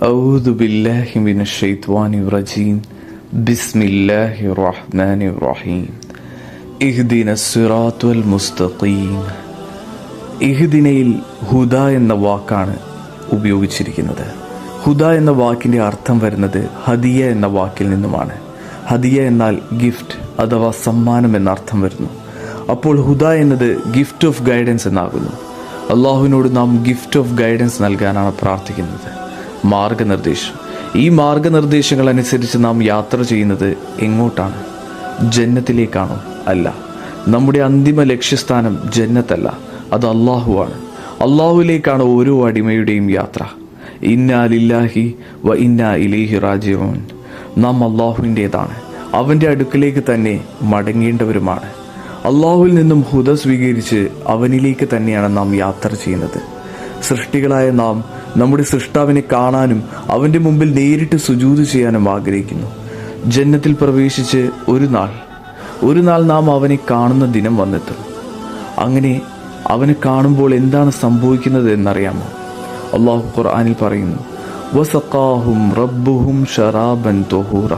أعوذ بالله من الشيطان الرجيم بسم الله الرحمن الرحيم اهدنا الصراط المستقيم. ഇഹ്ദിനയിൽ ഹുദ എന്ന വാക്കാണ് ഉപയോഗിച്ചിരിക്കുന്നത്. ഹുദ എന്ന വാക്കിൻ്റെ അർത്ഥം വരുന്നത് ഹദിയ എന്ന വാക്കിൽ നിന്നുമാണ്. ഹദിയ എന്നാൽ ഗിഫ്റ്റ് അഥവാ സമ്മാനം എന്നർത്ഥം വരുന്നു. അപ്പോൾ ഹുദ എന്നത് ഗിഫ്റ്റ് ഓഫ് ഗൈഡൻസ് എന്നാകുന്നു. അള്ളാഹുവിനോട് നാം ഗിഫ്റ്റ് ഓഫ് ഗൈഡൻസ് നൽകാനാണ് പ്രാർത്ഥിക്കുന്നത്. മാർഗനിർദ്ദേശം. ഈ മാർഗനിർദ്ദേശങ്ങൾ അനുസരിച്ച് നാം യാത്ര ചെയ്യുന്നത് എങ്ങോട്ടാണ്? ജന്നത്തിലേക്കാണോ? അല്ല. നമ്മുടെ അന്തിമ ലക്ഷ്യസ്ഥാനം ജന്നത്തല്ല, അത് അള്ളാഹുവാണ്. അള്ളാഹുവിലേക്കാണ് ഓരോ അടിമയുടെയും യാത്ര. ഇന്നാ ലില്ലാഹി വ ഇന്നാ ഇലൈഹി റാജിഊൻ. നാം അള്ളാഹുവിൻ്റേതാണ്, അവൻ്റെ അടുക്കിലേക്ക് തന്നെ മടങ്ങേണ്ടവരുമാണ്. അള്ളാഹുവിൽ നിന്നും ഹുദ സ്വീകരിച്ച് അവനിലേക്ക് തന്നെയാണ് നാം യാത്ര ചെയ്യുന്നത്. സൃഷ്ടികളായ നാം നമ്മുടെ സൃഷ്ടാവിനെ കാണാനും അവൻ്റെ മുമ്പിൽ നേരിട്ട് സുജൂദ് ചെയ്യാനും ആഗ്രഹിക്കുന്നു. ജന്നത്തിൽ പ്രവേശിച്ച് ഒരു നാൾ നാം അവനെ കാണുന്ന ദിനം വന്നെത്തും. അങ്ങനെ അവനെ കാണുമ്പോൾ എന്താണ് സംഭവിക്കുന്നത് എന്നറിയാമോ? അള്ളാഹു ഖുർആനിൽ പറയുന്നു, വസഖാഹും റബ്ബുഹും ശറാബൻ തുഹൂറ.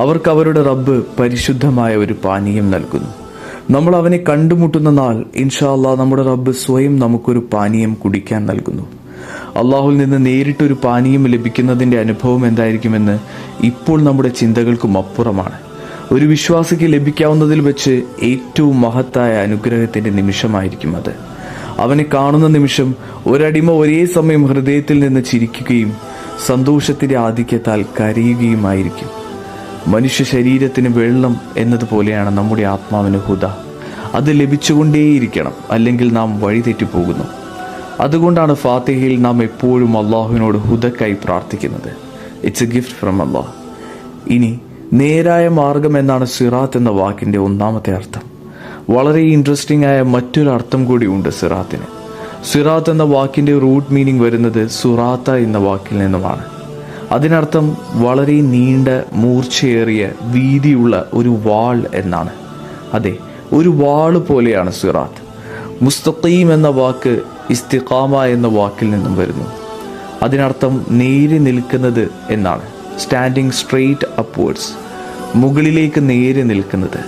അവർക്ക് അവരുടെ റബ്ബ് പരിശുദ്ധമായ ഒരു പാനീയം നൽകുന്നു. നമ്മൾ അവനെ കണ്ടുമുട്ടുന്ന നാൾ ഇൻഷാ അല്ലാഹ് നമ്മുടെ റബ്ബ് സ്വയം നമുക്കൊരു പാനീയം കുടിക്കാൻ നൽകുന്നു. അള്ളാഹുവിൽ നിന്ന് നേരിട്ടൊരു പാനീയം ലഭിക്കുന്നതിൻ്റെ അനുഭവം എന്തായിരിക്കുമെന്ന് ഇപ്പോൾ നമ്മുടെ ചിന്തകൾക്കും അപ്പുറമാണ്. ഒരു വിശ്വാസിക്ക് ലഭിക്കാവുന്നതിൽ വെച്ച് ഏറ്റവും മഹത്തായ അനുഗ്രഹത്തിൻ്റെ നിമിഷമായിരിക്കും അത്. അവനെ കാണുന്ന നിമിഷം ഒരടിമ ഒരേ സമയം ഹൃദയത്തിൽ നിന്ന് ചിരിക്കുകയും സന്തോഷത്തിൻ്റെ ആധിക്യത്താൽ കരയുകയുമായിരിക്കും. മനുഷ്യ ശരീരത്തിന് വെള്ളം എന്നതുപോലെയാണ് നമ്മുടെ ആത്മാവിന് ഹുദ. അത് ലഭിച്ചുകൊണ്ടേയിരിക്കണം, അല്ലെങ്കിൽ നാം വഴിതെറ്റിപ്പോകുന്നു. അതുകൊണ്ടാണ് ഫാത്തിഹയിൽ നാം എപ്പോഴും അള്ളാഹുവിനോട് ഹുദക്കായി പ്രാർത്ഥിക്കുന്നത്. ഇറ്റ്സ് എ ഗിഫ്റ്റ് ഫ്രം അള്ളാഹ്. ഇനി നേരായ മാർഗം എന്നാണ് സിറാത്ത് എന്ന വാക്കിൻ്റെ ഒന്നാമത്തെ അർത്ഥം. വളരെ ഇൻട്രസ്റ്റിംഗ് ആയ മറ്റൊരു അർത്ഥം കൂടി ഉണ്ട് സിറാത്തിന്. സിറാത്ത് എന്ന വാക്കിൻ്റെ റൂട്ട് മീനിങ് വരുന്നത് സുറാത്ത എന്ന വാക്കിൽ നിന്നുമാണ്. അതിനർത്ഥം വളരെ നീണ്ട, മൂർച്ചയേറിയ, വീതിയുള്ള ഒരു വാൾ എന്നാണ്. അതെ, ഒരു വാള് പോലെയാണ് സിറാത്ത്. മുസ്തഖീം എന്ന വാക്ക് ഇസ്തിഖാമ എന്ന വാക്കിൽ നിന്നും വരുന്നു. അതിനർത്ഥം നേരെ നിൽക്കുന്നത് എന്നാണ്. സ്റ്റാൻഡിങ് സ്ട്രെയിറ്റ് അപ്വേർഡ്സ്, മുകളിലേക്ക് നേരെ നിൽക്കുന്നത്.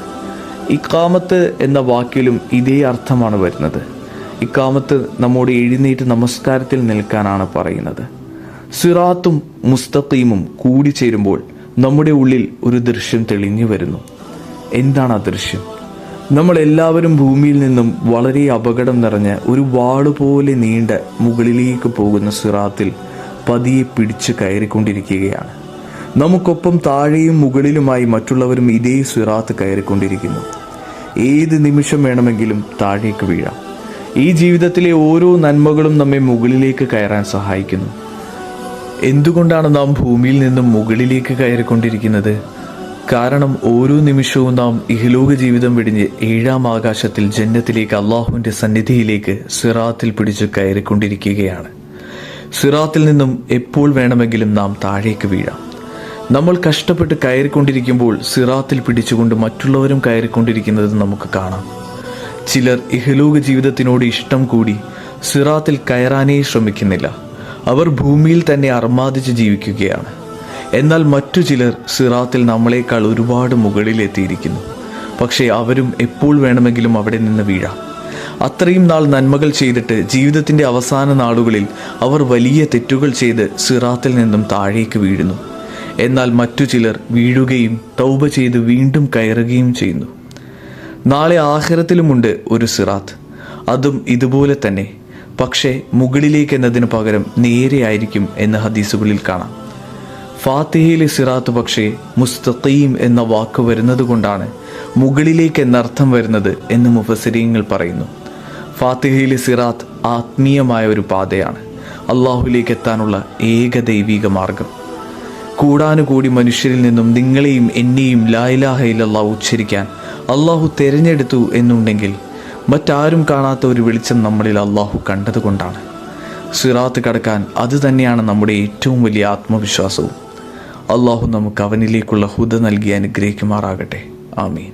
ഇഖാമത്ത് എന്ന വാക്കിലും ഇതേ അർത്ഥമാണ് വരുന്നത്. ഇഖാമത്ത് നമ്മോട് എഴുന്നേറ്റ് നമസ്കാരത്തിൽ നിൽക്കാനാണ് പറയുന്നത്. സിറാത്തും മുസ്തഖീമും കൂടിച്ചേരുമ്പോൾ നമ്മുടെ ഉള്ളിൽ ഒരു ദൃശ്യം തെളിഞ്ഞു വരുന്നു. എന്താണ് ആ ദൃശ്യം? നമ്മൾ എല്ലാവരും ഭൂമിയിൽ നിന്നും വളരെ അപകടം നിറഞ്ഞ ഒരു വാളുപോലെ നീണ്ട മുകളിലേക്ക് പോകുന്ന സിറാത്തിൽ പതിയെ പിടിച്ച് കയറിക്കൊണ്ടിരിക്കുകയാണ്. നമുക്കൊപ്പം താഴെയും മുകളിലുമായി മറ്റുള്ളവരും ഇതേ സിറാത്ത് കയറിക്കൊണ്ടിരിക്കുന്നു. ഏത് നിമിഷം വേണമെങ്കിലും താഴേക്ക് വീഴാം. ഈ ജീവിതത്തിലെ ഓരോ നന്മകളും നമ്മെ മുകളിലേക്ക് കയറാൻ സഹായിക്കുന്നു. എന്തുകൊണ്ടാണ് നാം ഭൂമിയിൽ നിന്നും മുകളിലേക്ക് കയറിക്കൊണ്ടിരിക്കുന്നത്? കാരണം ഓരോ നിമിഷവും നാം ഇഹലോക ജീവിതം വെടിഞ്ഞ് ഏഴാം ആകാശത്തിൽ ജന്നത്തിലേക്ക്, അള്ളാഹുവിൻ്റെ സന്നിധിയിലേക്ക് സിറാത്തിൽ പിടിച്ച് കയറിക്കൊണ്ടിരിക്കുകയാണ്. സിറാത്തിൽ നിന്നും എപ്പോൾ വേണമെങ്കിലും നാം താഴേക്ക് വീഴാം. നമ്മൾ കഷ്ടപ്പെട്ട് കയറിക്കൊണ്ടിരിക്കുമ്പോൾ സിറാത്തിൽ പിടിച്ചുകൊണ്ട് മറ്റുള്ളവരും കയറിക്കൊണ്ടിരിക്കുന്നത് നമുക്ക് കാണാം. ചിലർ ഇഹലോക ജീവിതത്തിനോട് ഇഷ്ടം കൂടി സിറാത്തിൽ കയറാനേ ശ്രമിക്കുന്നില്ല. അവർ ഭൂമിയിൽ തന്നെ അർമാദിച്ച് ജീവിക്കുകയാണ്. എന്നാൽ മറ്റു ചിലർ സിറാത്തിൽ നമ്മളെക്കാൾ ഒരുപാട് മുകളിലെത്തിയിരിക്കുന്നു. പക്ഷേ അവരും എപ്പോൾ വേണമെങ്കിലും അവിടെ നിന്ന് വീഴാം. അത്രയും നാൾ നന്മകൾ ചെയ്തിട്ട് ജീവിതത്തിൻ്റെ അവസാന നാളുകളിൽ അവർ വലിയ തെറ്റുകൾ ചെയ്ത് സിറാത്തിൽ നിന്നും താഴേക്ക് വീഴുന്നു. എന്നാൽ മറ്റു ചിലർ വീഴുകയും തൗബ ചെയ്ത് വീണ്ടും കയറുകയും ചെയ്യുന്നു. നാളെ ആഖിറത്തിലുമുണ്ട് ഒരു സിറാത്ത്. അതും ഇതുപോലെ തന്നെ, പക്ഷേ മുകളിലേക്ക് എന്നതിന് പകരം നേരെയായിരിക്കും എന്ന് ഹദീസുകളിൽ കാണാം. ഫാത്തിഹയിലെ സിറാത്ത് പക്ഷേ മുസ്തഖീം എന്ന വാക്ക് വരുന്നത് കൊണ്ടാണ് മുകളിലേക്ക് എന്നർത്ഥം വരുന്നത് എന്ന് മുഫസ്സിരീങ്ങൾ പറയുന്നു. ഫാത്തിഹയിലെ സിറാത്ത് ആത്മീയമായ ഒരു പാതയാണ്, അള്ളാഹുലേക്ക് എത്താനുള്ള ഏക ദൈവിക മാർഗം. കൂടാനുകൂടി മനുഷ്യരിൽ നിന്നും നിങ്ങളെയും എന്നെയും ലാ ഇലാഹ ഇല്ലല്ലാഹ് ഉച്ചരിക്കാൻ അള്ളാഹു തിരഞ്ഞെടുത്തു എന്നുണ്ടെങ്കിൽ മറ്റാരും കാണാത്ത ഒരു വെളിച്ചം നമ്മളിൽ അള്ളാഹു കണ്ടതുകൊണ്ടാണ്. സിറാത്ത് കടക്കാൻ അത് തന്നെയാണ് നമ്മുടെ ഏറ്റവും വലിയ ആത്മവിശ്വാസവും. അള്ളാഹു നമുക്ക് അവനിലേക്കുള്ള ഹുദ നൽകി അനുഗ്രഹിക്കുമാറാകട്ടെ. ആമീൻ.